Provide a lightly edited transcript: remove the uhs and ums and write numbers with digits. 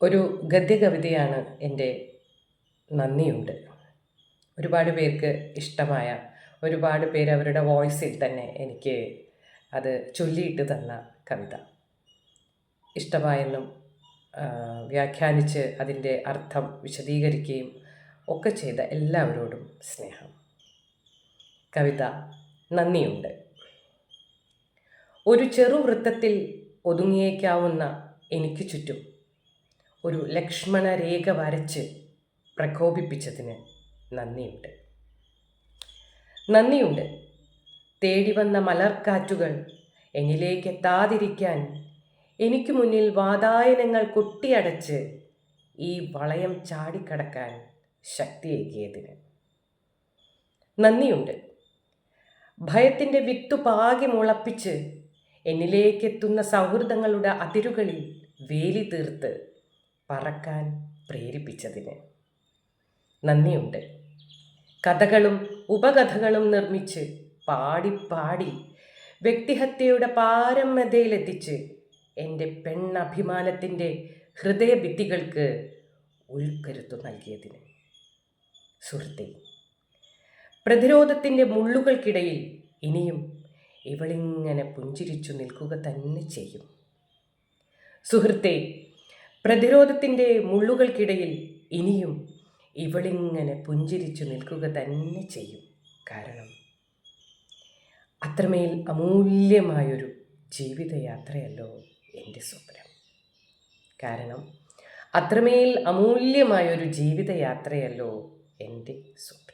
ഒരു ഗദ്യകവിതയാണ് എൻ്റെ നന്ദിയുണ്ട്. ഒരുപാട് പേർക്ക് ഇഷ്ടമായ, ഒരുപാട് പേര് അവരുടെ വോയിസിൽ തന്നെ എനിക്ക് അത് ചൊല്ലിയിട്ട് തന്ന കവിത. ഇഷ്ടമായെന്നും വ്യാഖ്യാനിച്ച് അതിൻ്റെ അർത്ഥം വിശദീകരിക്കുകയും ഒക്കെ ചെയ്ത എല്ലാവരോടും സ്നേഹം. കവിത നന്ദിയുണ്ട്. ഒരു ചെറുവൃത്തത്തിൽ ഒതുങ്ങിയേക്കാവുന്ന എനിക്ക് ചുറ്റും ഒരു ലക്ഷ്മണരേഖ വരച്ച് പ്രകോപിപ്പിച്ചതിന് നന്ദിയുണ്ട്. നന്ദിയുണ്ട്. തേടി വന്ന മലർക്കാറ്റുകൾ എന്നിലേക്ക് എത്താതിരിക്കാൻ എനിക്ക് മുന്നിൽ വാതായനങ്ങൾ കൊട്ടിയടച്ച് ഈ വളയം ചാടിക്കടക്കാൻ ശക്തിയേകിയതിന് നന്ദിയുണ്ട്. ഭയത്തിൻ്റെ വിത്തു പാകി മുളപ്പിച്ച് എന്നിലേക്കെത്തുന്ന സൗഹൃദങ്ങളുടെ അതിരുകളിൽ വേലി തീർത്ത് പറക്കാൻ പ്രേരിപ്പിച്ചതിന് നന്ദിയുണ്ട്. കഥകളും ഉപകഥകളും നിർമ്മിച്ച് പാടി വ്യക്തിഹത്യയുടെ പാരമ്യതയിലെത്തിച്ച് എൻ്റെ പെണ്ണഭിമാനത്തിൻ്റെ ഹൃദയഭിത്തികൾക്ക് ഉൾക്കരുത്തു നൽകിയതിന്. സുഹൃത്തേ, പ്രതിരോധത്തിൻ്റെ മുള്ളുകൾക്കിടയിൽ ഇനിയും ഇവളിങ്ങനെ പുഞ്ചിരിച്ചു നിൽക്കുക തന്നെ ചെയ്യും. സുഹൃത്തേ, പ്രതിരോധത്തിൻ്റെ മുള്ളുകൾക്കിടയിൽ ഇനിയും ഇവളിങ്ങനെ പുഞ്ചിരിച്ചു നിൽക്കുക തന്നെ ചെയ്യും. കാരണം അത്രമേൽ അമൂല്യമായൊരു ജീവിതയാത്രയല്ലോ എൻ്റെ സ്വപ്നം. കാരണം അത്രമേൽ അമൂല്യമായൊരു ജീവിതയാത്രയല്ലോ എൻ്റെ സ്വപ്നം.